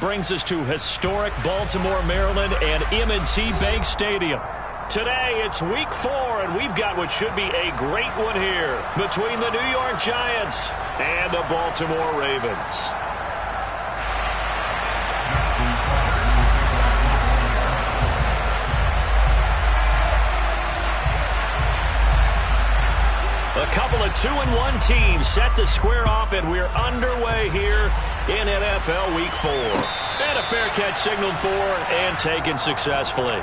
Brings us to historic Baltimore, Maryland, and M&T Bank Stadium. Today, it's week 4, and we've got what should be a great one here between the New York Giants and the Baltimore Ravens. A couple of 2-1 teams set to square off, and we're underway here in NFL Week 4. And a fair catch signaled for and taken successfully.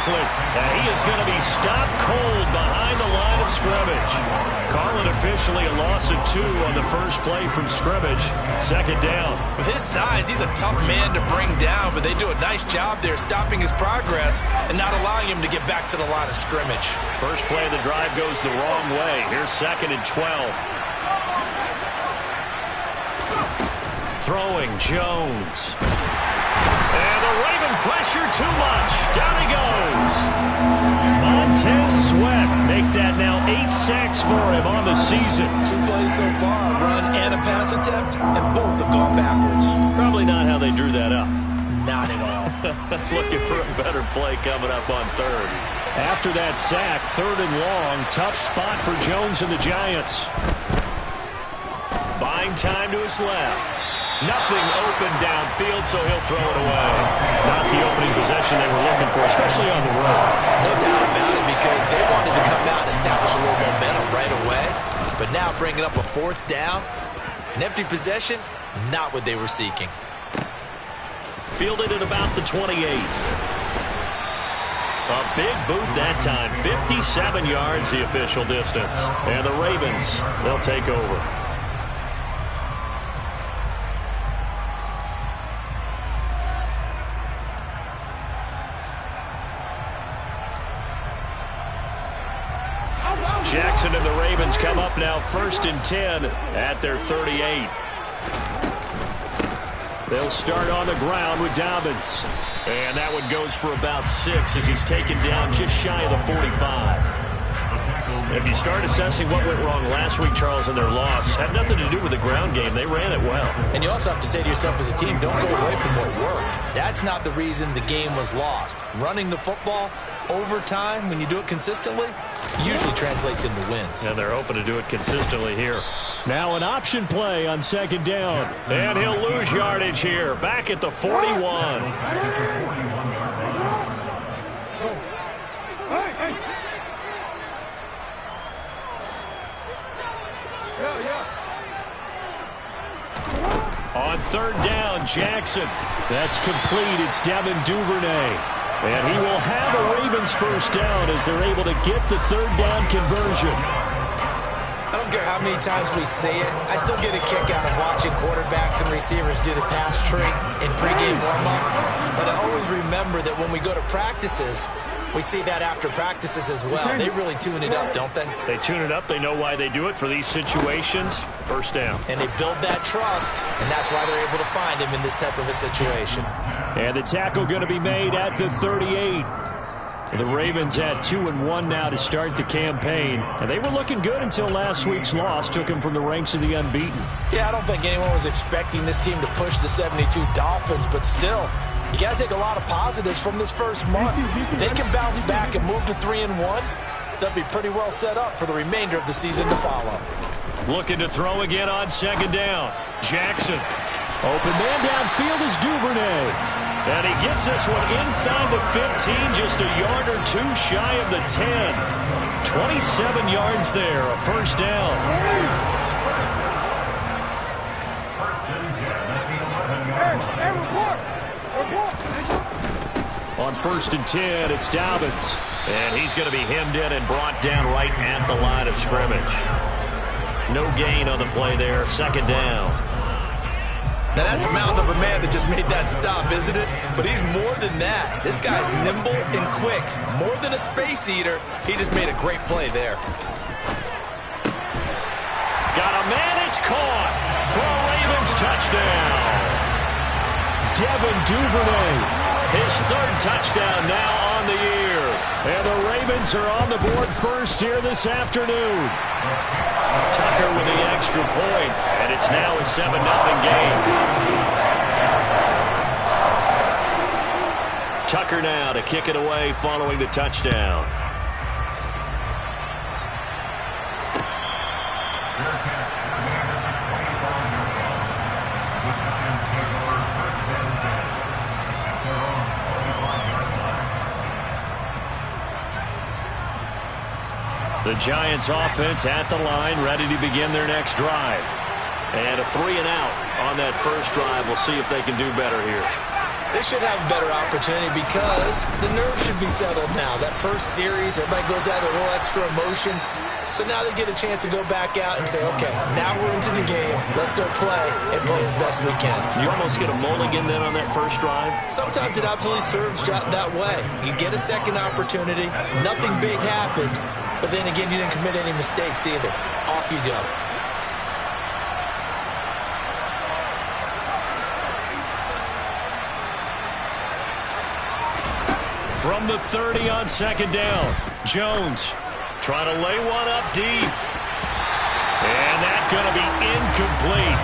He is going to be stopped cold behind the line of scrimmage. Calling officially a loss of 2 on the first play from scrimmage. Second down. With his size, he's a tough man to bring down, but they do a nice job there stopping his progress and not allowing him to get back to the line of scrimmage. First play of the drive goes the wrong way. Here's 2nd and 12. Throwing Jones. And the Raven pressure too much. Down he goes. Montez Sweat make that now 8 sacks for him on the season. 2 plays so far, a run and a pass attempt, and both have gone backwards. Probably not how they drew that up. Not at all. Looking for a better play coming up on 3rd. After that sack, 3rd and long, tough spot for Jones and the Giants. Buying time to his left. Nothing open downfield, so he'll throw it away. Not the opening possession they were looking for, especially on the road. No doubt about it, because they wanted to come out and establish a little momentum right away. But now bringing up a 4th down, an empty possession, not what they were seeking. Fielded at about the 28. A big boot that time, 57 yards the official distance. And the Ravens, they'll take over. Jackson and the Ravens come up now 1st and 10 at their 38. They'll start on the ground with Dobbins. And that one goes for about 6 as he's taken down just shy of the 45. If you start assessing what went wrong last week, Charles, in their loss, had nothing to do with the ground game. They ran it well. And you also have to say to yourself as a team, don't go away from what worked. That's not the reason the game was lost. Running the football over time, when you do it consistently, usually translates into wins. And they're hoping to do it consistently here. Now an option play on 2nd down. And he'll lose yardage here. Back at the 41. On 3rd down, Jackson. That's complete. It's Devin Duvernay. And he will have a Ravens first down as they're able to get the 3rd down conversion. I don't care how many times we say it, I still get a kick out of watching quarterbacks and receivers do the pass tree in pregame warm-up. But I always remember that when we go to practices, we see that after practices as well. They really tune it up, don't they? They tune it up. They know why they do it for these situations. First down. And they build that trust, and that's why they're able to find him in this type of a situation. And the tackle going to be made at the 38. The Ravens at 2-1 now to start the campaign. And they were looking good until last week's loss took them from the ranks of the unbeaten. Yeah, I don't think anyone was expecting this team to push the 72 Dolphins, but still, you got to take a lot of positives from this first month. If they can bounce back and move to 3-1, they'll be pretty well set up for the remainder of the season to follow. Looking to throw again on 2nd down. Jackson. Open man downfield is Duvernay. And he gets this one inside the 15, just a yard or 2 shy of the 10. 27 yards there, a first down. On 1st and 10, it's Dobbins. And he's going to be hemmed in and brought down right at the line of scrimmage. No gain on the play there. Second down. Now that's a mountain of a man that just made that stop, isn't it? But he's more than that. This guy's nimble and quick. More than a space eater. He just made a great play there. Got a man, it's caught for a Ravens touchdown. Devin Duvernay, his third touchdown now on the year. And the Ravens are on the board first here this afternoon. Tucker with the extra point, and it's now a 7-0 game. Tucker now to kick it away following the touchdown. The Giants offense at the line, ready to begin their next drive. And a 3-and-out on that first drive. We'll see if they can do better here. They should have a better opportunity because the nerves should be settled now. That first series, everybody goes out with a little extra emotion. So now they get a chance to go back out and say, okay, now we're into the game. Let's go play and play as best we can. You almost get a mulligan then on that first drive? Sometimes it absolutely serves that way. You get a second opportunity. Nothing big happened. But then again, you didn't commit any mistakes either. Off you go. From the 30 on second down, Jones trying to lay one up deep. And that's going to be incomplete.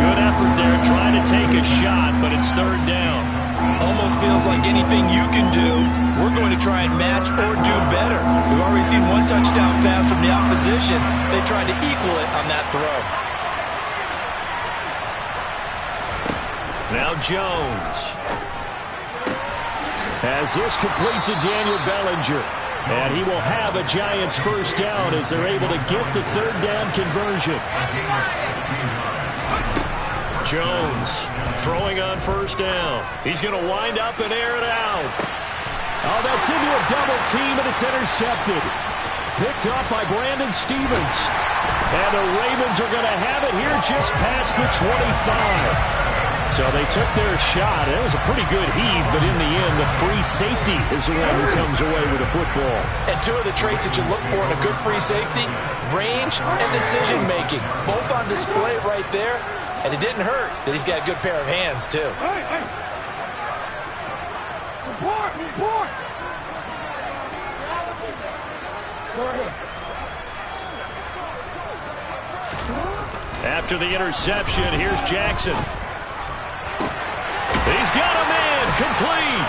Good effort there trying to take a shot, but it's third down. Almost feels like anything you can do, we're going to try and match or do better. We've already seen one touchdown pass from the opposition. They tried to equal it on that throw. Now Jones has this complete to Daniel Bellinger. And he will have a Giants first down as they're able to get the third down conversion. Jones throwing on first down. He's going to wind up and air it out. Oh, that's into a double team, and it's intercepted. Picked up by Brandon Stevens. And the Ravens are going to have it here just past the 25. So they took their shot. It was a pretty good heave, but in the end, the free safety is the one who comes away with the football. And two of the traits that you look for in a good free safety, range and decision-making. Both on display right there. And it didn't hurt that he's got a good pair of hands, too. Hey. Report. Go ahead. After the interception, here's Jackson. He's got a man, complete.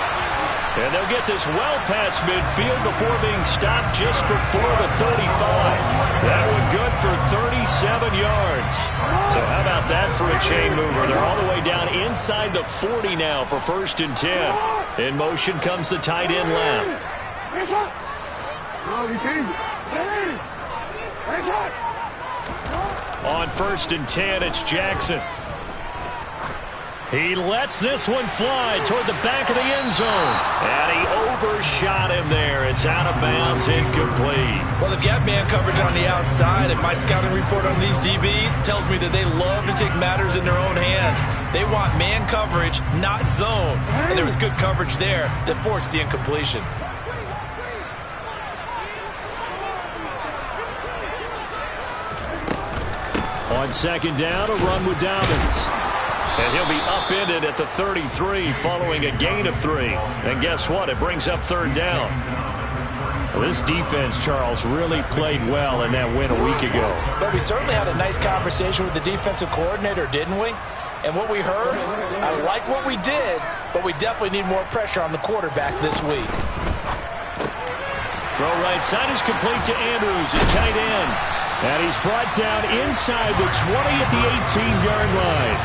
And they'll get this well past midfield before being stopped just before the 35. That one good for 37 yards. So how about that for a chain mover? They're all the way down inside the 40 now for 1st and 10. In motion comes the tight end left. On 1st and 10, it's Jackson. He lets this one fly toward the back of the end zone. And he overshot him there. It's out of bounds, incomplete. Well, they've got man coverage on the outside, and my scouting report on these DBs tells me that they love to take matters in their own hands. They want man coverage, not zone. And there was good coverage there that forced the incompletion. On second down, a run with Dobbins. And he'll be upended at the 33 following a gain of 3. And guess what? It brings up third down. Well, this defense, Charles, really played well in that win a week ago. But we certainly had a nice conversation with the defensive coordinator, didn't we? And what we heard, I like what we did, but we definitely need more pressure on the quarterback this week. Throw right side is complete to Andrews at tight end. And he's brought down inside the 20 at the 18-yard line.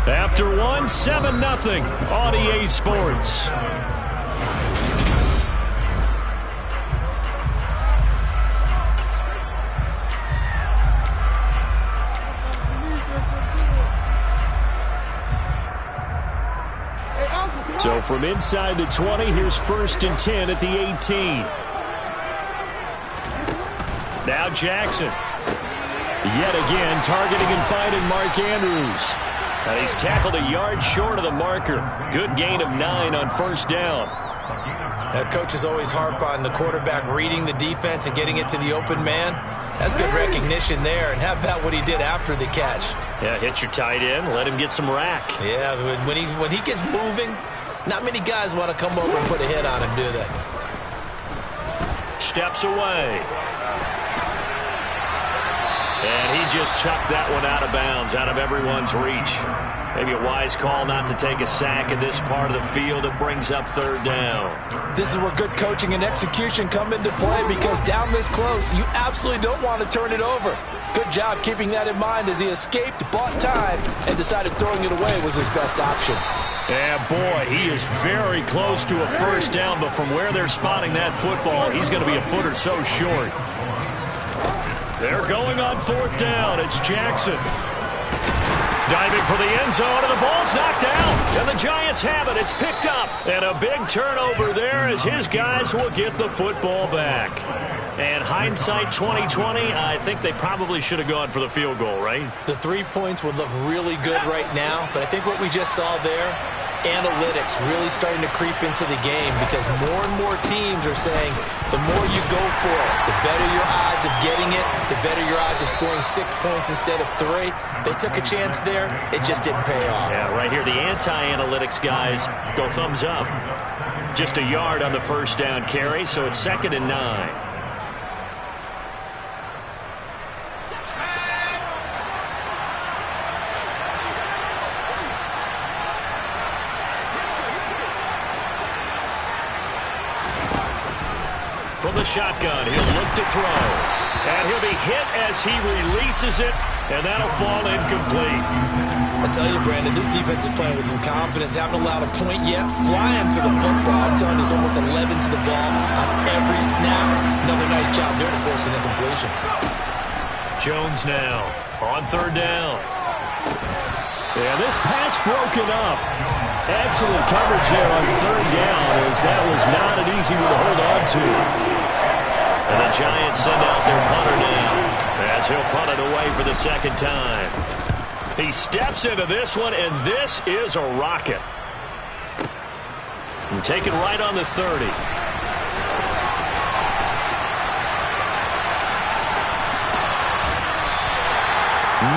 After one, 7-0 on EA Sports. So from inside the 20, here's 1st and 10 at the 18. Now Jackson. Yet again, targeting and finding Mark Andrews. And he's tackled a yard short of the marker. Good gain of 9 on 1st down. Coaches always harp on the quarterback reading the defense and getting it to the open man. That's good recognition there. And how about what he did after the catch? Yeah, hit your tight end, let him get some rack. Yeah, when he gets moving, not many guys want to come over and put a hit on him, do they? Steps away. And he just chucked that one out of bounds, out of everyone's reach. Maybe a wise call not to take a sack in this part of the field. It brings up 3rd down. This is where good coaching and execution come into play, because down this close, you absolutely don't want to turn it over. Good job keeping that in mind as he escaped, bought time, and decided throwing it away was his best option. Yeah, boy, he is very close to a 1st down, but from where they're spotting that football, he's going to be a foot or so short. They're going on 4th down. It's Jackson. Diving for the end zone, and the ball's knocked out. And the Giants have it. It's picked up. And a big turnover there as his guys will get the football back. And hindsight 2020, I think they probably should have gone for the field goal, right? The 3 points would look really good right now, but I think what we just saw there, analytics really starting to creep into the game, because more and more teams are saying the more you go for it, the better your odds of getting it, the better your odds of scoring 6 points instead of 3. They took a chance there. It just didn't pay off. Yeah, right here, the anti-analytics guys go thumbs up. Just a yard on the 1st down carry, so it's 2nd and 9. From the shotgun, he'll look to throw. And he'll be hit as he releases it, and that'll fall incomplete. I tell you, Brandon, this defense is playing with some confidence. Haven't allowed a point yet. Flying to the football. I'm telling you, there's almost 11 to the ball on every snap. Another nice job there to force an incompletion. Jones now on 3rd down. And this pass broken up. Excellent coverage there on 3rd down, as that was not an easy one to hold on to. And the Giants send out their punter now, as he'll punt it away for the 2nd time. He steps into this one, and this is a rocket. And taken right on the 30.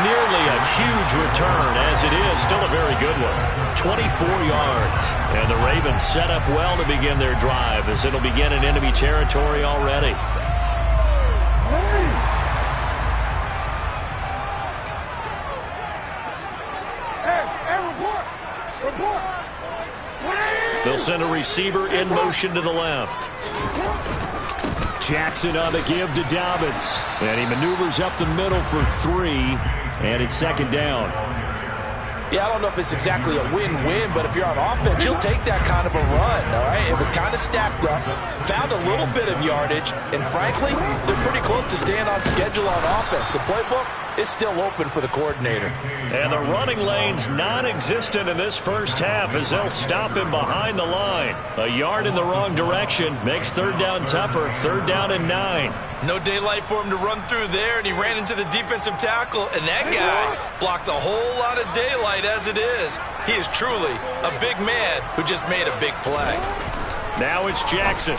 Nearly a huge return, as it is still a very good one. 24 yards. And the Ravens set up well to begin their drive, as it'll begin in enemy territory already. They'll send a receiver in motion to the left. Jackson on the give to Dobbins. And he maneuvers up the middle for 3. And it's 2nd down. Yeah, I don't know if it's exactly a win-win, but if you're on offense, you'll take that kind of a run, all right? It was kind of stacked up, found a little bit of yardage, and frankly, they're pretty close to staying on schedule on offense. The playbook is still open for the coordinator. And the running lane's non-existent in this 1st half, as they'll stop him behind the line. A yard in the wrong direction makes 3rd down tougher. 3rd down and 9. No daylight for him to run through there, and he ran into the defensive tackle, and that guy blocks a whole lot of daylight as it is. He is truly a big man who just made a big play. Now it's Jackson.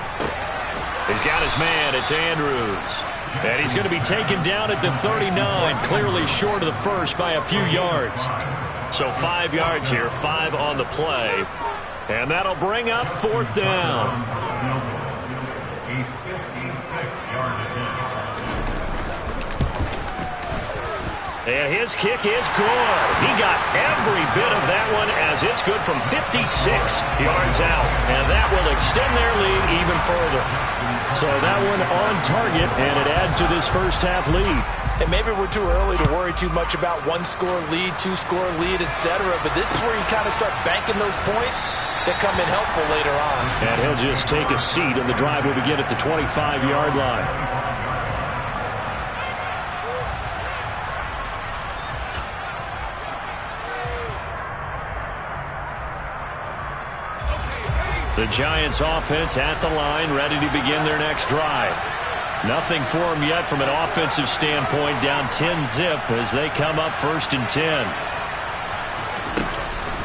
He's got his man. It's Andrews. And he's going to be taken down at the 39, clearly short of the 1st by a few yards. So 5 yards here, 5 on the play. And that'll bring up 4th down. And his kick is good. He got every bit of that one, as it's good from 56 yards out. And that will extend their lead even further. So that one on target, and it adds to this 1st half lead. And maybe we're too early to worry too much about 1-score lead, 2-score lead, etc. But this is where you kind of start banking those points that come in helpful later on. And he'll just take a seat, and the drive will begin at the 25-yard line. The Giants offense at the line, ready to begin their next drive. Nothing for them yet from an offensive standpoint, down 10-zip as they come up 1st and 10.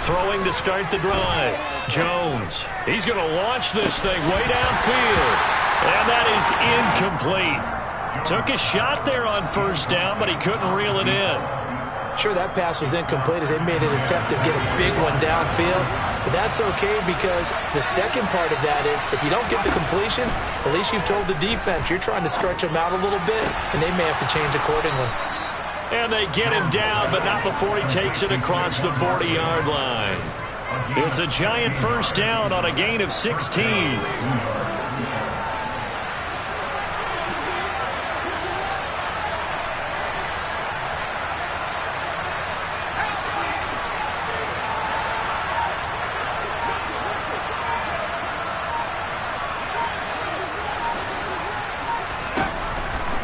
Throwing to start the drive. Jones. He's going to launch this thing way downfield. And that is incomplete. Took a shot there on 1st down, but he couldn't reel it in. Sure, that pass was incomplete as they made an attempt to get a big one downfield. But that's okay because the second part of that is if you don't get the completion, at least you've told the defense you're trying to stretch them out a little bit, and they may have to change accordingly. And they get him down, but not before he takes it across the 40-yard line. It's a Giant 1st down on a gain of 16.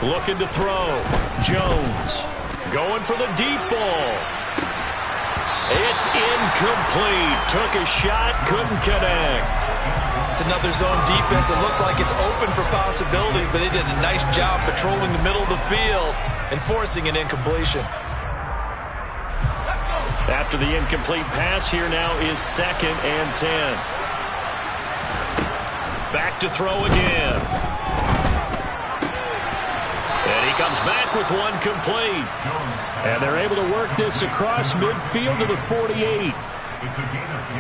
Looking to throw. Jones going for the deep ball. It's incomplete. Took a shot, couldn't connect. It's another zone defense. It looks like it's open for possibilities, but they did a nice job patrolling the middle of the field and forcing an incompletion. After the incomplete pass, here now is 2nd and 10. Back to throw again. And he comes back with one complete. And they're able to work this across midfield to the 48.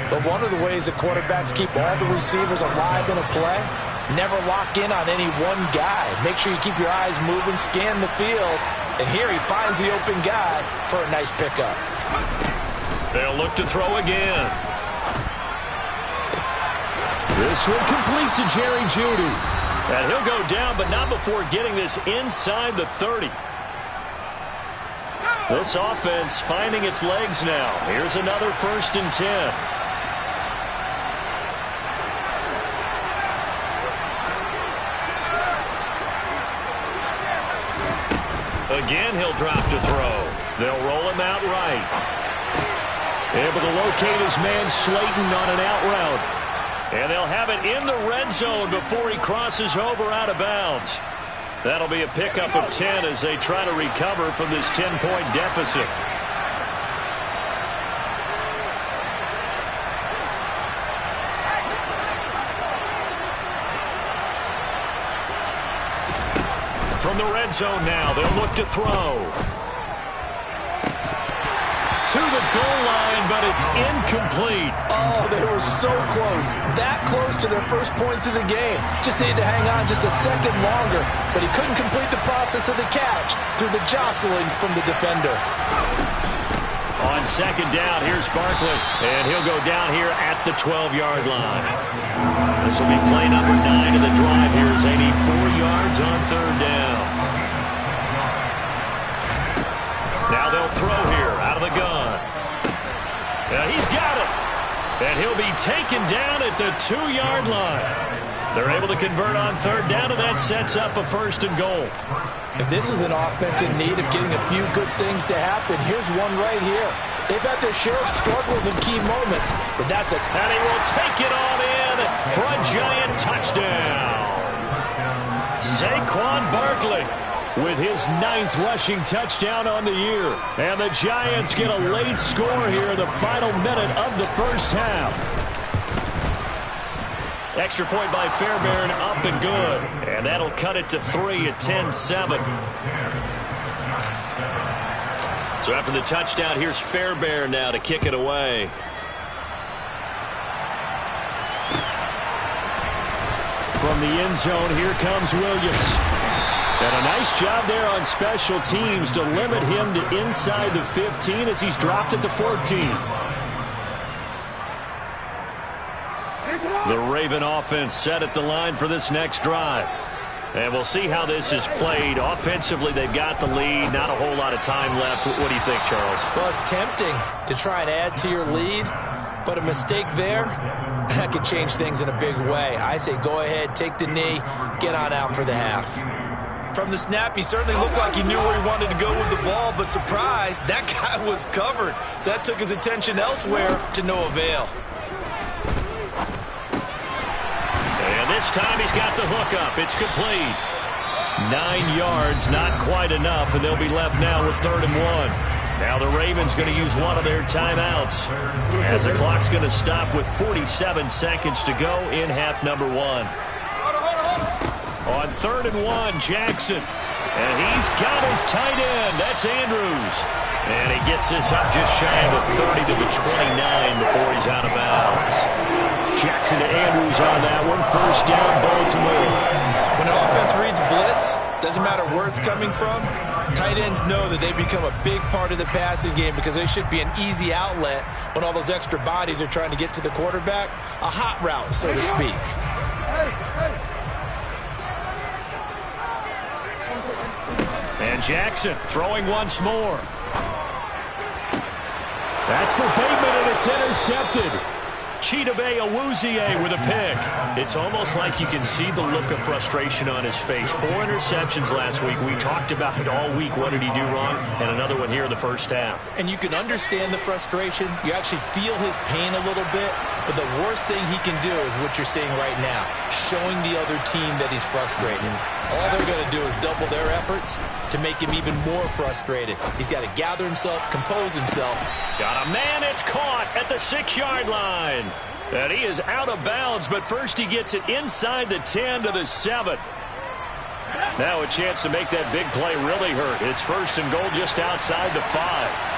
But one of the ways that quarterbacks keep all the receivers alive in a play, never lock in on any one guy. Make sure you keep your eyes moving, scan the field. And here he finds the open guy for a nice pickup. They'll look to throw again. This one complete to Jerry Jeudy. And he'll go down, but not before getting this inside the 30. This offense finding its legs now. Here's another 1st and 10. Again, he'll drop to throw. They'll roll him out right. Able to locate his man Slayton on an out route. And they'll have it in the red zone before he crosses over out of bounds. That'll be a pickup of 10 as they try to recover from this 10-point deficit. From the red zone now, they'll look to throw. To the goal line, but it's incomplete. Oh, they were so close. That close to their first points of the game. Just needed to hang on just a second longer, but he couldn't complete the process of the catch through the jostling from the defender. On 2nd down, here's Barkley, and he'll go down here at the 12-yard line. This will be play number 9 of the drive here as they need 4 yards on 3rd down. Now they'll throw here out of the gun. He's got it. And he'll be taken down at the 2-yard line. They're able to convert on 3rd down, and that sets up a 1st and goal. If this is an offense in need of getting a few good things to happen, here's one right here. They've had their share of struggles in key moments, but that's a... And he will take it on in for a Giant touchdown. Saquon Barkley with his 9th rushing touchdown on the year. And the Giants get a late score here in the final minute of the 1st half. Extra point by Fairbairn, up and good. And that'll cut it to 3 at 10-7. So after the touchdown, here's Fairbairn now to kick it away. From the end zone, here comes Williams. And a nice job there on special teams to limit him to inside the 15 as he's dropped at the 14. The Raven offense set at the line for this next drive. And we'll see how this is played. Offensively, they've got the lead. Not a whole lot of time left. What do you think, Charles? Well, it's tempting to try and add to your lead, but a mistake there, that could change things in a big way. I say go ahead, take the knee, get on out for the half. From the snap, he certainly looked like he knew where he wanted to go with the ball, but surprise, that guy was covered. So that took his attention elsewhere to no avail. And this time he's got the hook up. It's complete. 9 yards, not quite enough, and they'll be left now with 3rd and 1. Now the Ravens going to use one of their timeouts as the clock's going to stop with 47 seconds to go in half number 1. On 3rd and 1, Jackson. And he's got his tight end. That's Andrews. And he gets this up just shy of the 30 to the 29 before he's out of bounds. Jackson to Andrews on that one. 1st down, Baltimore. When an offense reads blitz, doesn't matter where it's coming from, tight ends know that they become a big part of the passing game because they should be an easy outlet when all those extra bodies are trying to get to the quarterback. A hot route, so to speak. And Jackson throwing once more. That's for Bateman, and it's intercepted. Chidobe Awuzie with a pick. It's almost like you can see the look of frustration on his face. 4 interceptions last week. We talked about it all week. What did he do wrong? And another one here in the first half. And you can understand the frustration. You actually feel his pain a little bit. But the worst thing he can do is what you're seeing right now, showing the other team that he's frustrated. All they're going to do is double their efforts to make him even more frustrated. He's got to gather himself, compose himself. Got a man, it's caught at the 6-yard line. And he is out of bounds, but first he gets it inside the 10 to the 7. Now a chance to make that big play really hurt. It's 1st and goal just outside the 5.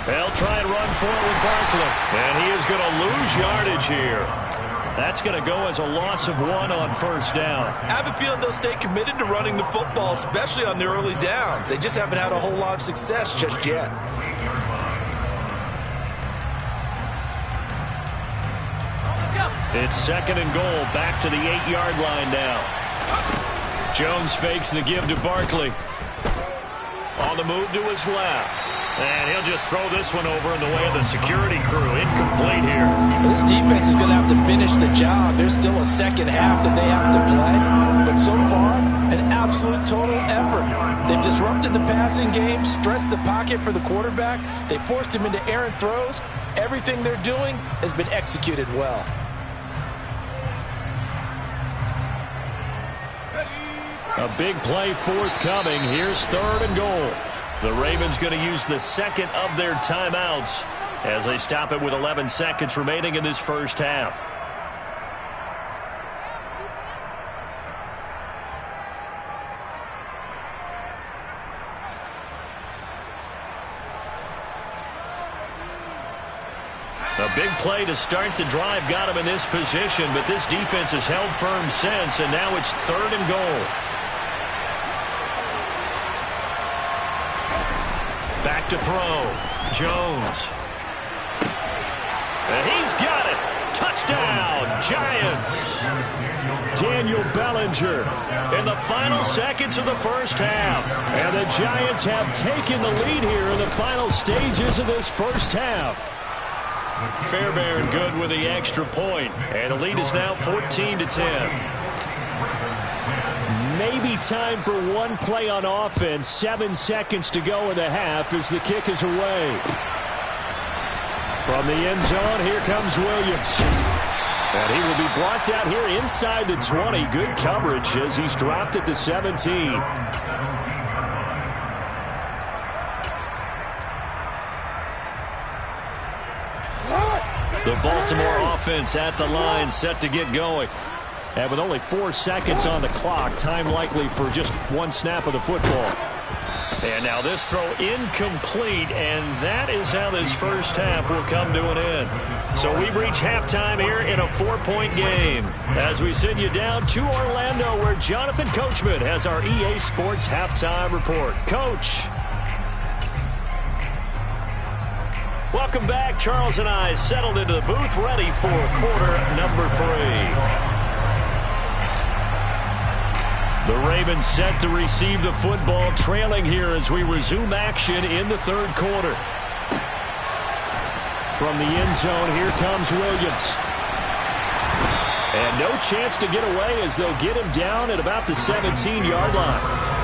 They'll try and run for it with Barkley. And he is going to lose yardage here. That's going to go as a loss of 1 on 1st down. I have a feeling they'll stay committed to running the football, especially on the early downs. They just haven't had a whole lot of success just yet. It's 2nd and goal, back to the 8-yard line now. Jones fakes the give to Barkley. On the move to his left. And he'll just throw this one over in the way of the security crew. Incomplete here. This defense is going to have to finish the job. There's still a second half that they have to play. But so far, an absolute total effort. They've disrupted the passing game, stressed the pocket for the quarterback. They forced him into errant throws. Everything they're doing has been executed well. A big play forthcoming. Here's 3rd and goal. The Ravens going to use the 2nd of their timeouts as they stop it with 11 seconds remaining in this first half. A big play to start the drive got him in this position, but this defense has held firm since, and now it's 3rd and goal. Back to throw. Jones. And he's got it. Touchdown, Giants. Daniel Bellinger in the final seconds of the first half. And the Giants have taken the lead here in the final stages of this first half. Fairbairn good with the extra point. And the lead is now 14-10. Maybe time for one play on offense. 7 seconds to go in the half as the kick is away. From the end zone, here comes Williams. And he will be brought down here inside the 20. Good coverage as he's dropped at the 17. The Baltimore offense at the line, set to get going. And with only 4 seconds on the clock, time likely for just one snap of the football. And now this throw incomplete, and that is how this first half will come to an end. So we've reached halftime here in a 4-point game. As we send you down to Orlando, where Jonathan Coachman has our EA Sports halftime report. Coach. Welcome back. Charles and I settled into the booth, ready for quarter number 3. The Ravens set to receive the football, trailing here as we resume action in the 3rd quarter. From the end zone, here comes Williams. And no chance to get away as they'll get him down at about the 17-yard line.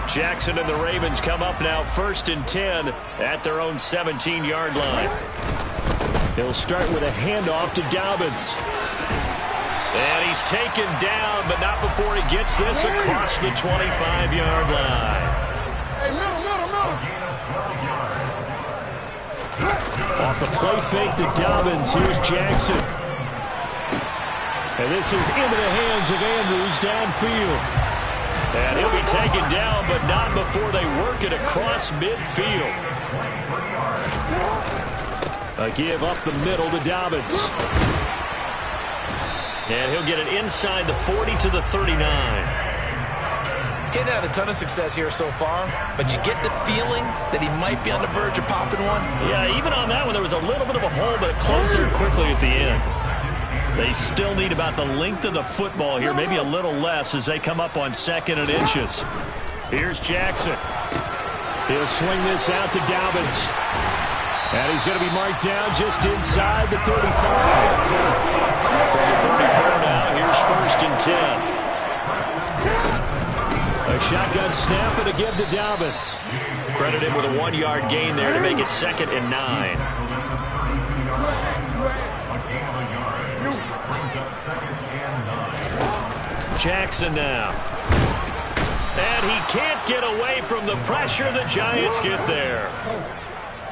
Jackson and the Ravens come up now 1st and 10 at their own 17-yard line. He'll start with a handoff to Dobbins. And he's taken down, but not before he gets this across the 25-yard line. Hey, middle. Off the play fake to Dobbins, here's Jackson. And this is into the hands of Andrews downfield. And he'll be taken down, but not before they work it across midfield. A give up the middle to Dobbins. And he'll get it inside the 40 to the 39. He's had a ton of success here so far, but you get the feeling that he might be on the verge of popping one. Yeah, even on that one, there was a little bit of a hole, but it closed there quickly at the end. They still need about the length of the football here, maybe a little less as they come up on 2nd and inches. Here's Jackson. He'll swing this out to Dobbins. And he's going to be marked down just inside the 35. From the 34 now, here's 1st and 10. A shotgun snap and a give to Dobbins. Credit him with a 1-yard gain there to make it 2nd and 9. Jackson now. And he can't get away from the pressure. The Giants get there.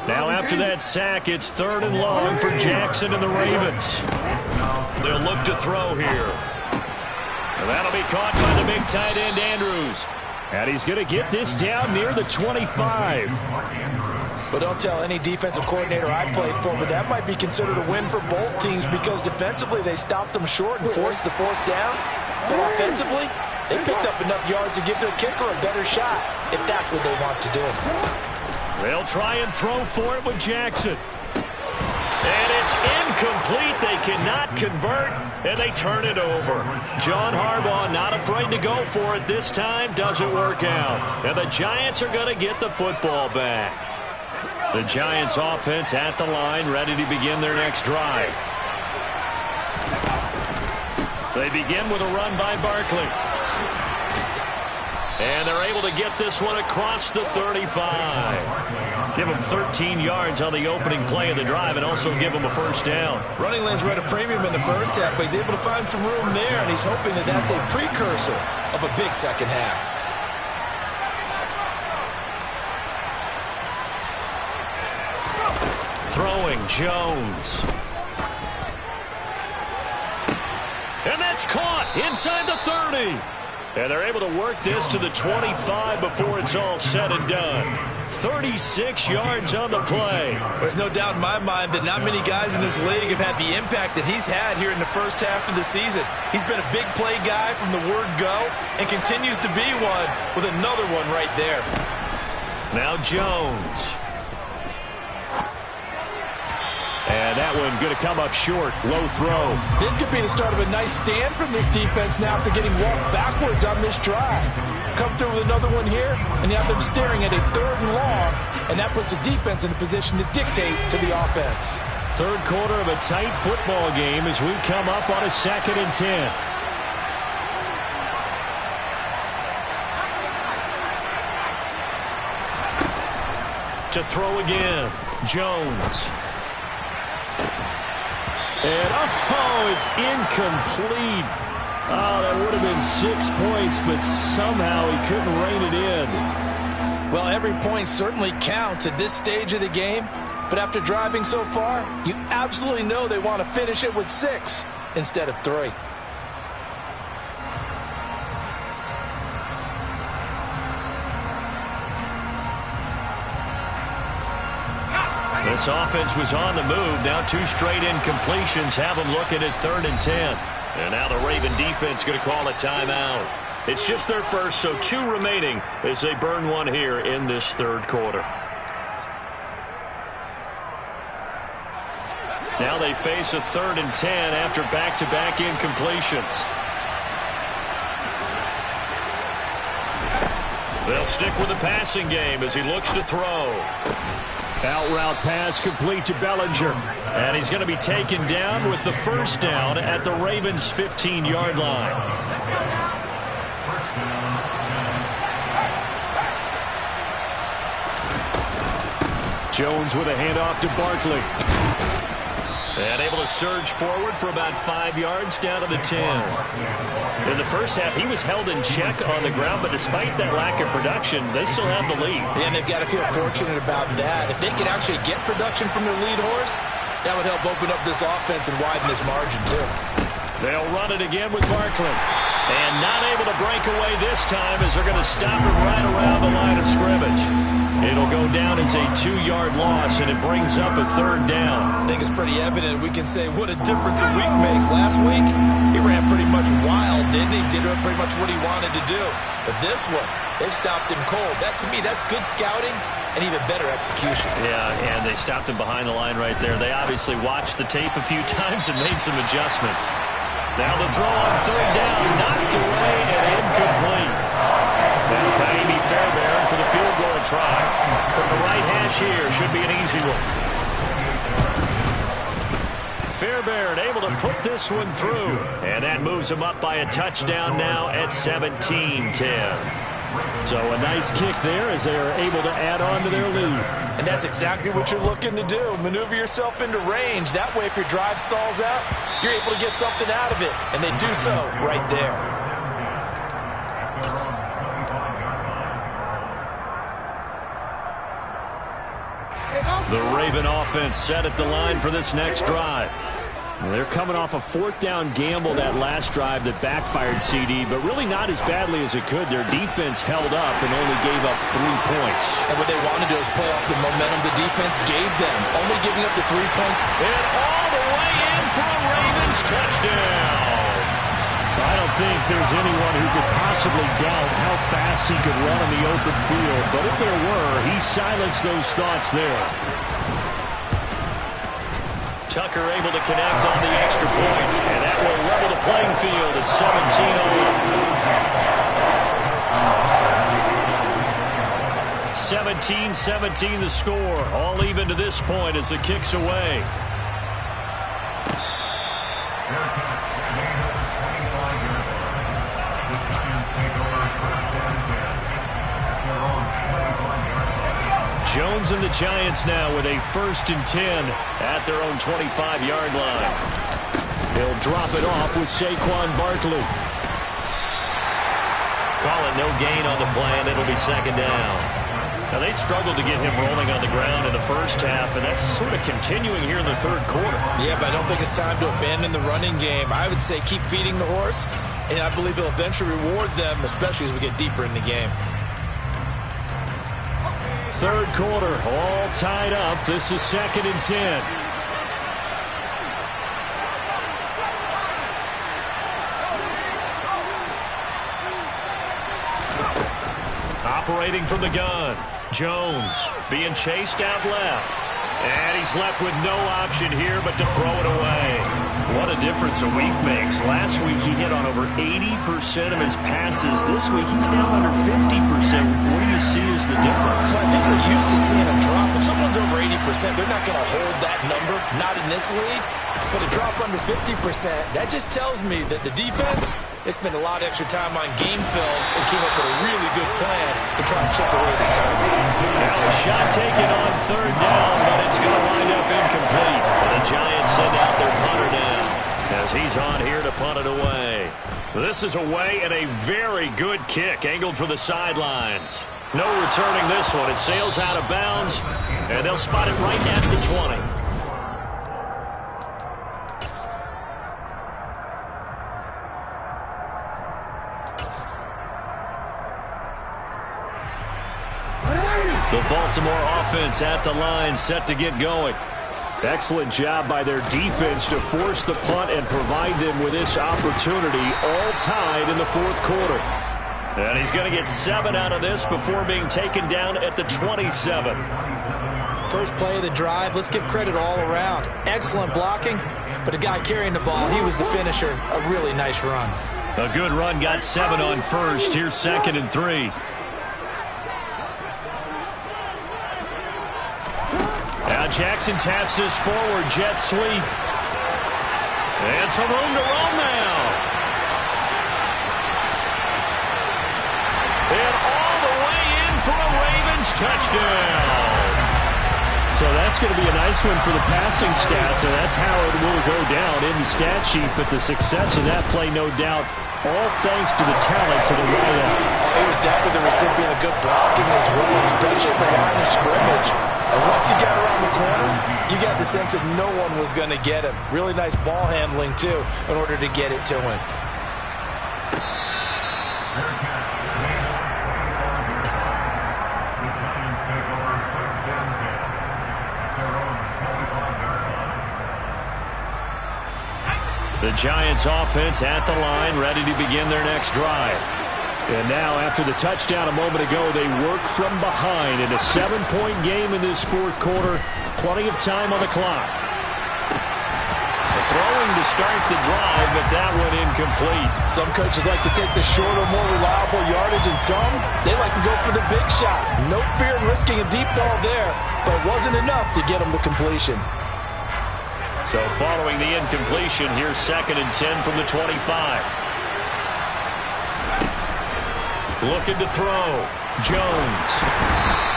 Now after that sack, it's 3rd and long for Jackson and the Ravens. They'll look to throw here. And that'll be caught by the big tight end, Andrews. And he's going to get this down near the 25. But don't tell any defensive coordinator I played for, but that might be considered a win for both teams because defensively they stopped them short and forced the 4th down. But offensively, they picked up enough yards to give their kicker a better shot if that's what they want to do. They'll try and throw for it with Jackson. And it's incomplete. They cannot convert, and they turn it over. John Harbaugh not afraid to go for it this time. Doesn't work out. And the Giants are going to get the football back. The Giants offense at the line, ready to begin their next drive. They begin with a run by Barkley. And they're able to get this one across the 35. Give them 13 yards on the opening play of the drive and also give them a 1st down. Running lanes were at a premium in the 1st half, but he's able to find some room there, and he's hoping that that's a precursor of a big 2nd half. Throwing Jones. And that's caught inside the 30. And they're able to work this to the 25 before it's all said and done. 36 yards on the play. There's no doubt in my mind that not many guys in this league have had the impact that he's had here in the 1st half of the season. He's been a big play guy from the word go and continues to be one with another one right there. Now Jones. And that one going to come up short. Low throw. This could be the start of a nice stand from this defense now after getting walked backwards on this drive. Come through with another one here, and you have them staring at a 3rd and long, and that puts the defense in a position to dictate to the offense. 3rd quarter of a tight football game as we come up on a 2nd and 10. To throw again, Jones. And, it's incomplete. Oh, that would have been 6 points, but somehow he couldn't rein it in. Well, every point certainly counts at this stage of the game, but after driving so far, you absolutely know they want to finish it with 6 instead of 3. This offense was on the move. Now 2 straight incompletions have them looking at 3rd and 10. And now the Raven defense going to call a timeout. It's just their first, so 2 remaining as they burn one here in this 3rd quarter. Now they face a 3rd and 10 after back-to-back incompletions. They'll stick with the passing game as he looks to throw. Out route pass complete to Bellinger. And he's going to be taken down with the 1st down at the Ravens' 15-yard line. Jones with a handoff to Barkley. And able to surge forward for about 5 yards down to the 10. In the first half, he was held in check on the ground, but despite that lack of production, they still have the lead. Yeah, and they've got to feel fortunate about that. If they can actually get production from their lead horse, that would help open up this offense and widen this margin, too. They'll run it again with Barkley. And not able to break away this time as they're going to stop him right around the line of scrimmage. It'll go down as a 2-yard loss, and it brings up a 3rd down. I think it's pretty evident. We can say what a difference a week makes. Last week, he ran pretty much wild, didn't he? Did pretty much what he wanted to do. But this one, they've stopped him cold. That, to me, that's good scouting and even better execution. Yeah, and they stopped him behind the line right there. They obviously watched the tape a few times and made some adjustments. Now the throw on 3rd down, knocked away and incomplete. Now Kaimi Fairbairn for the field goal try. From the right hash here, should be an easy one. Fairbairn able to put this one through. And that moves him up by a touchdown now at 17-10. So a nice kick there as they are able to add on to their lead. And that's exactly what you're looking to do. Maneuver yourself into range. That way, if your drive stalls out, you're able to get something out of it. And they do so right there. The Raven offense set at the line for this next drive. They're coming off a 4th down gamble that last drive that backfired CD, but really not as badly as it could. Their defense held up and only gave up 3 points. And what they wanted to do is play off the momentum the defense gave them, only giving up the 3-point. And all the way in for a Ravens touchdown. I don't think there's anyone who could possibly doubt how fast he could run in the open field, but if there were, he silenced those thoughts there. Tucker able to connect on the extra point, and that will level the playing field at 17-all. 17-17 the score, all even to this point as the kick's away. Jones and the Giants now with a 1st and 10 at their own 25-yard line. He'll drop it off with Saquon Barkley. Call it no gain on the play, and it'll be 2nd down. Now, they struggled to get him rolling on the ground in the first half, and that's sort of continuing here in the 3rd quarter. Yeah, but I don't think it's time to abandon the running game. I would say keep feeding the horse, and I believe he'll eventually reward them, especially as we get deeper in the game. 3rd quarter, all tied up. This is 2nd and 10. Operating from the gun. Jones being chased out left. And he's left with no option here but to throw it away. What a difference a week makes. Last week he hit on over 80% of his passes. This week he's down under 50%. What do you see as the difference? Well, I think we're used to seeing a drop. If someone's over 80%, they're not going to hold that number. Not in this league. But a drop under 50%, that just tells me that the defense, they spent a lot of extra time on game films and came up with a really good plan to try and chip away this target. Now a shot taken on 3rd down, but it's going to wind up incomplete. And the Giants send out their punter down as he's on here to punt it away. This is away and a very good kick angled for the sidelines. No returning this one. It sails out of bounds, and they'll spot it right at the 20. The Baltimore offense at the line, set to get going. Excellent job by their defense to force the punt and provide them with this opportunity, all tied in the 4th quarter. And he's going to get 7 out of this before being taken down at the 27. First play of the drive, let's give credit all around. Excellent blocking, but the guy carrying the ball, he was the finisher. A really nice run. A good run, got 7 on first. Here's 2nd and 3. Now Jackson taps this forward, jet sweep. And some room to roam now. And all the way in for a Ravens touchdown. So that's going to be a nice one for the passing stats, and that's how it will go down in the stat sheet. But the success of that play, no doubt, all thanks to the talents of the wideout. He was definitely the recipient of good blocking as well, especially at the line of scrimmage. And once he got around the corner, you got the sense that no one was going to get him. Really nice ball handling, too, in order to get it to him. The Giants offense at the line, ready to begin their next drive. And now, after the touchdown a moment ago, they work from behind in a 7-point game in this fourth quarter. Plenty of time on the clock. Throwing to start the drive, but that one incomplete. Some coaches like to take the shorter, more reliable yardage, and some, they like to go for the big shot. No fear in risking a deep ball there, but it wasn't enough to get them the completion. So following the incompletion, here's 2nd and 10 from the 25. Looking to throw. Jones.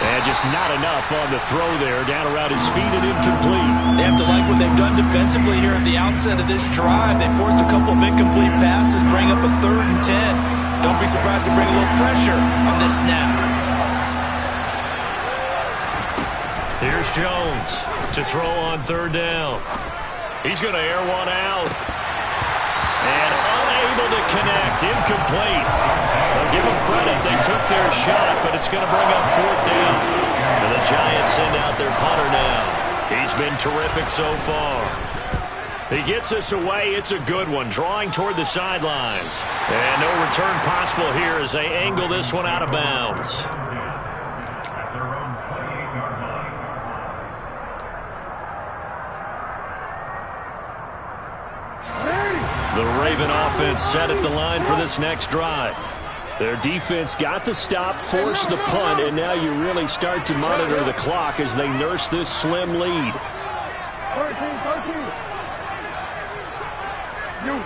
And just not enough on the throw there. Down around his feet and incomplete. They have to like what they've done defensively here at the outset of this drive. They forced a couple of incomplete passes, bring up a 3rd and 10. Don't be surprised to bring a little pressure on this snap. Here's Jones to throw on 3rd down. He's going to air one out. And unable to connect. Incomplete. Well, give them credit. They took their shot, but it's going to bring up 4th down. And the Giants send out their punter now. He's been terrific so far. He gets us away. It's a good one. Drawing toward the sidelines. And no return possible here as they angle this one out of bounds. The Raven offense set at the line for this next drive. Their defense got the stop, forced the punt, and now you really start to monitor the clock as they nurse this slim lead. 13. You.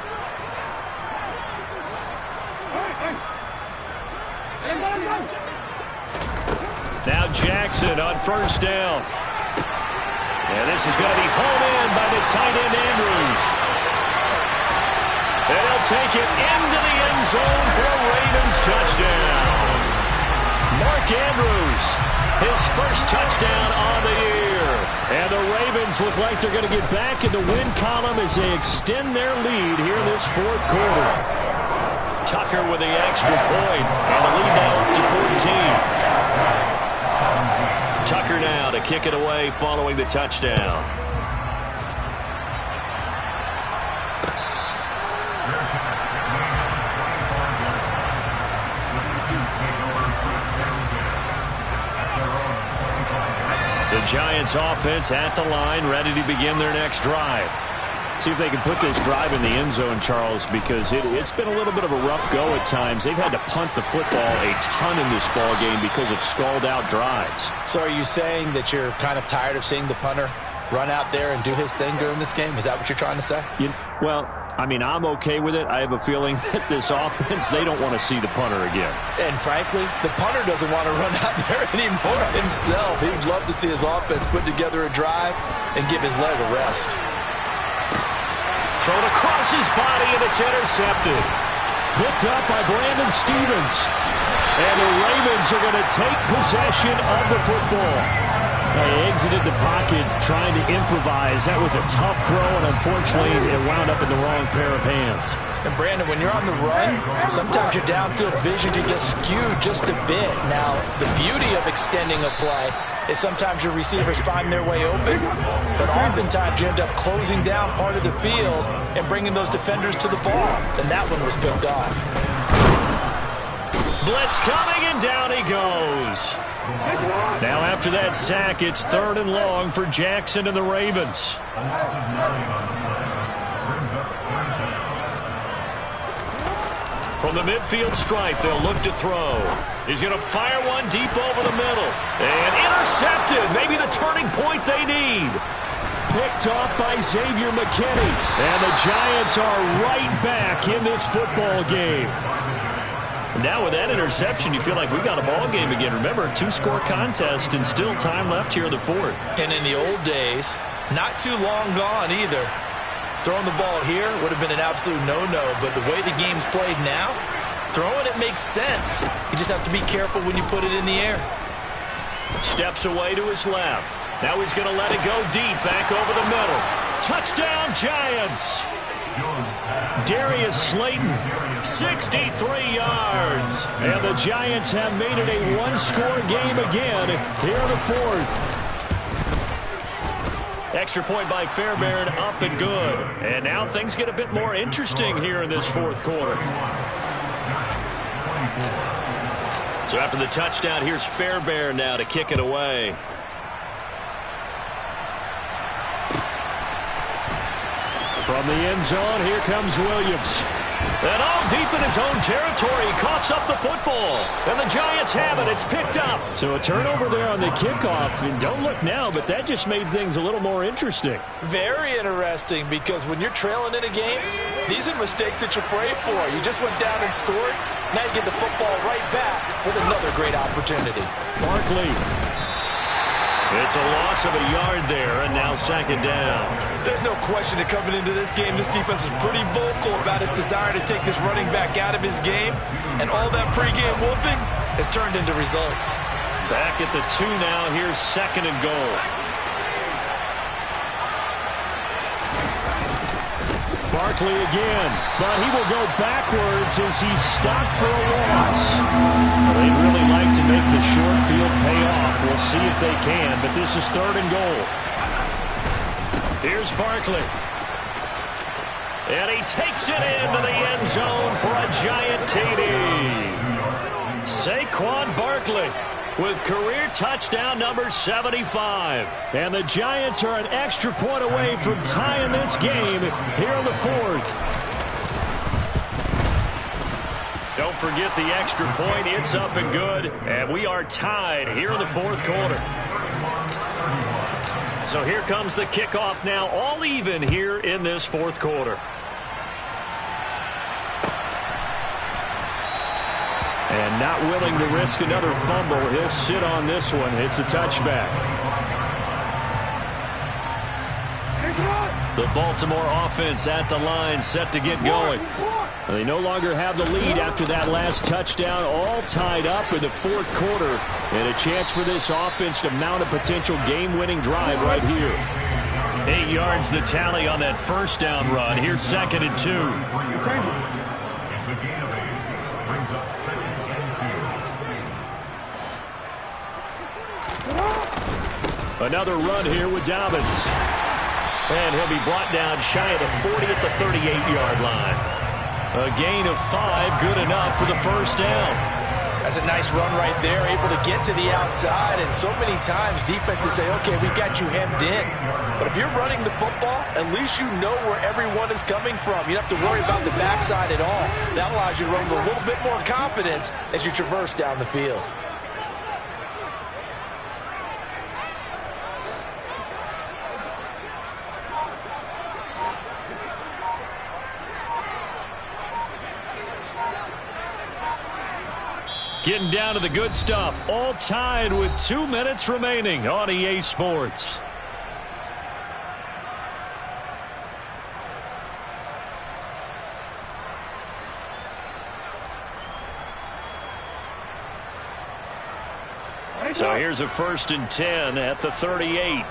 Now Jackson on 1st down. And this is going to be hauled in by the tight end Andrews. And he'll take it into the end zone for a Ravens touchdown. Mark Andrews, his first touchdown on the year. And the Ravens look like they're going to get back in the win column as they extend their lead here in this fourth quarter. Tucker with the extra point, and the lead now up to 14. Tucker now to kick it away following the touchdown. The Giants offense at the line, ready to begin their next drive. See if they can put this drive in the end zone, Charles, because it's been a little bit of a rough go at times. They've had to punt the football a ton in this ball game because of stalled-out drives. So are you saying that you're kind of tired of seeing the punter run out there and do his thing during this game? Is that what you're trying to say? Well, I mean, I'm okay with it. I have a feeling that this offense, they don't want to see the punter again. And frankly, the punter doesn't want to run out there anymore himself. He'd love to see his offense put together a drive and give his leg a rest. Thrown across his body, and it's intercepted. Picked up by Brandon Stevens. And the Ravens are going to take possession of the football. They exited the pocket trying to improvise. That was a tough throw, and unfortunately, it wound up in the wrong pair of hands. And Brandon, when you're on the run, sometimes your downfield vision can get skewed just a bit. Now, the beauty of extending a play is sometimes your receivers find their way open, but oftentimes you end up closing down part of the field and bringing those defenders to the ball. And that one was picked off. Blitz coming, and down he goes. Now after that sack, it's 3rd and long for Jackson and the Ravens. From the midfield stripe, they'll look to throw. He's going to fire one deep over the middle. And intercepted. Maybe the turning point they need. Picked off by Xavier McKinney. And the Giants are right back in this football game. Now with that interception, you feel like we got a ball game again. Remember, 2-score contest and still time left here in the fourth. And in the old days, not too long gone either. Throwing the ball here would have been an absolute no-no, but the way the game's played now, throwing it makes sense. You just have to be careful when you put it in the air. Steps away to his left. Now he's going to let it go deep, back over the middle. Touchdown, Giants! Darius Slayton, 63 yards. And the Giants have made it a one-score game again here in the fourth. Extra point by Fairbairn, up and good. And now things get a bit more interesting here in this fourth quarter. So after the touchdown, here's Fairbairn now to kick it away. From the end zone, here comes Williams. And all deep in his own territory, he coughs up the football. And the Giants have it. It's picked up. So a turnover there on the kickoff. And don't look now, but that just made things a little more interesting. Very interesting, because when you're trailing in a game, these are mistakes that you pray for. You just went down and scored. Now you get the football right back with another great opportunity. Barkley. It's a loss of a yard there, and now second down. There's no question that coming into this game, this defense is pretty vocal about its desire to take this running back out of his game, and all that pregame wolfing has turned into results. Back at the 2 now. Here's second and goal. Barkley again, but he will go backwards as he's stopped for a loss. Well, they'd really like to make the short field pay off. We'll see if they can, but this is third and goal. Here's Barkley. And he takes it into the end zone for a giant TD. Saquon Barkley with career touchdown number 75. And the Giants are an extra point away from tying this game here in the fourth. Don't forget the extra point. It's up and good. And we are tied here in the fourth quarter. So here comes the kickoff now, all even here in this fourth quarter. And not willing to risk another fumble. He'll sit on this one. It's a touchback. The Baltimore offense at the line, set to get going. They no longer have the lead after that last touchdown, all tied up in the fourth quarter. And a chance for this offense to mount a potential game-winning drive right here. 8 yards the tally on that first down run. Here's second and 2. Another run here with Dobbins. And he'll be brought down shy of the 40 at the 38-yard line. A gain of 5, good enough for the first down. That's a nice run right there, able to get to the outside. And so many times defenses say, okay, we got you hemmed in. But if you're running the football, at least you know where everyone is coming from. You don't have to worry about the backside at all. That allows you to run with a little bit more confidence as you traverse down the field. Getting down to the good stuff, all tied with 2 minutes remaining on EA Sports. So here's a 1st and 10 at the 38.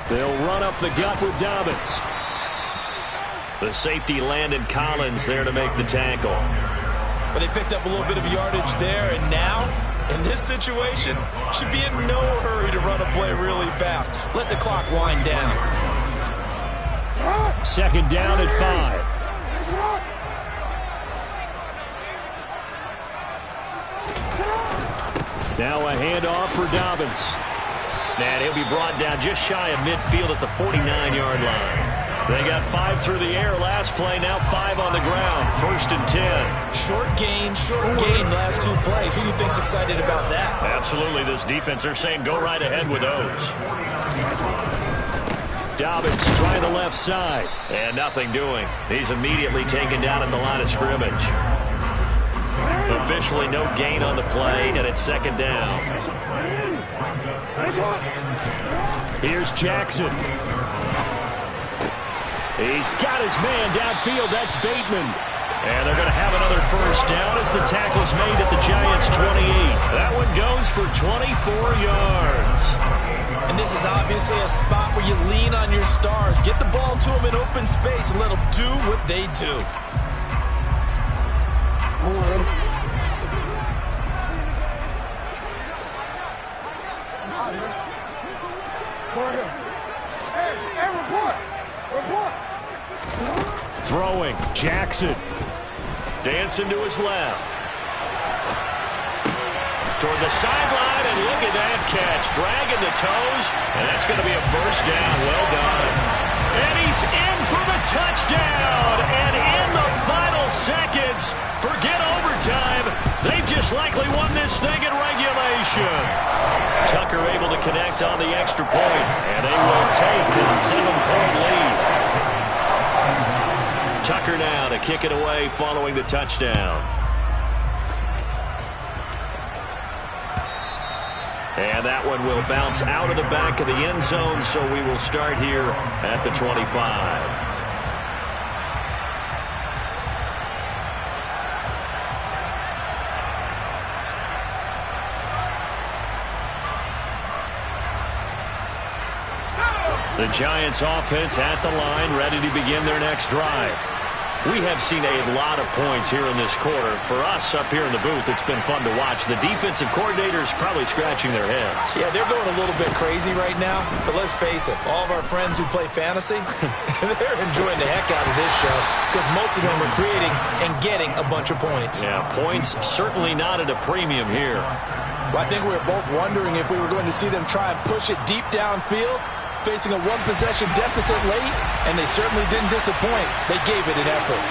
They'll run up the gut with Dobbins. The safety Landon Collins there to make the tackle. But they picked up a little bit of yardage there, and now, in this situation, should be in no hurry to run a play really fast. Let the clock wind down. Second down at 5. Now a handoff for Dobbins. And he'll be brought down just shy of midfield at the 49-yard line. They got 5 through the air last play, now 5 on the ground. 1st and 10. Short gain, last 2 plays. Who do you think's excited about that? Absolutely, this defense, they're saying go right ahead with those. Dobbins trying the left side. And nothing doing. He's immediately taken down at the line of scrimmage. Officially no gain on the play, and it's second down. Here's Jackson. He's got his man downfield. That's Bateman. And they're going to have another first down as the tackle's made at the Giants' 28. That one goes for 24 yards. And this is obviously a spot where you lean on your stars. Get the ball to them in open space and let them do what they do. Throwing, Jackson. Dancing to his left. Toward the sideline, and look at that catch. Dragging the toes, and that's going to be a first down. Well done. And he's in for the touchdown. And in the final seconds, forget overtime. They've just likely won this thing in regulation. Tucker able to connect on the extra point, and they will take a 7-point lead. Tucker now to kick it away following the touchdown. And that one will bounce out of the back of the end zone, so we will start here at the 25. The Giants offense at the line, ready to begin their next drive. We have seen a lot of points here in this quarter. For us up here in the booth, it's been fun to watch. The defensive coordinators probably scratching their heads. Yeah, they're going a little bit crazy right now. But let's face it, all of our friends who play fantasy, they're enjoying the heck out of this show because most of them are creating and getting a bunch of points. Yeah, points certainly not at a premium here. Well, I think we were both wondering if we were going to see them try and push it deep downfield, facing a one-possession deficit late, and they certainly didn't disappoint. They gave it an effort.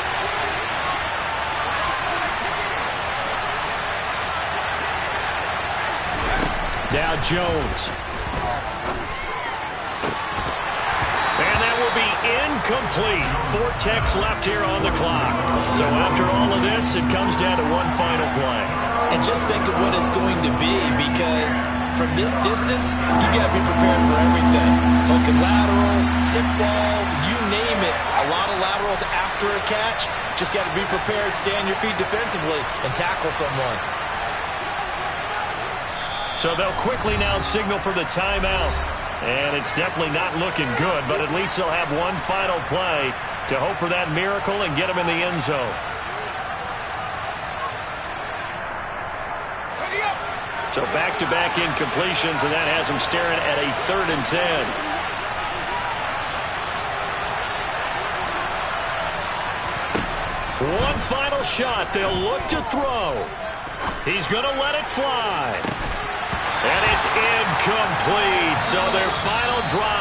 Now Jones. And that will be incomplete. 4 ticks left here on the clock. So after all of this, it comes down to one final play. And just think of what it's going to be, because from this distance, you got to be prepared for everything. Hook and laterals, tip balls, you name it. A lot of laterals after a catch. Just got to be prepared, stay on your feet defensively, and tackle someone. So they'll quickly now signal for the timeout. And it's definitely not looking good, but at least they'll have one final play to hope for that miracle and get them in the end zone. So back-to-back incompletions, and that has them staring at a 3rd and 10. One final shot. They'll look to throw. He's going to let it fly. And it's incomplete. So their final drive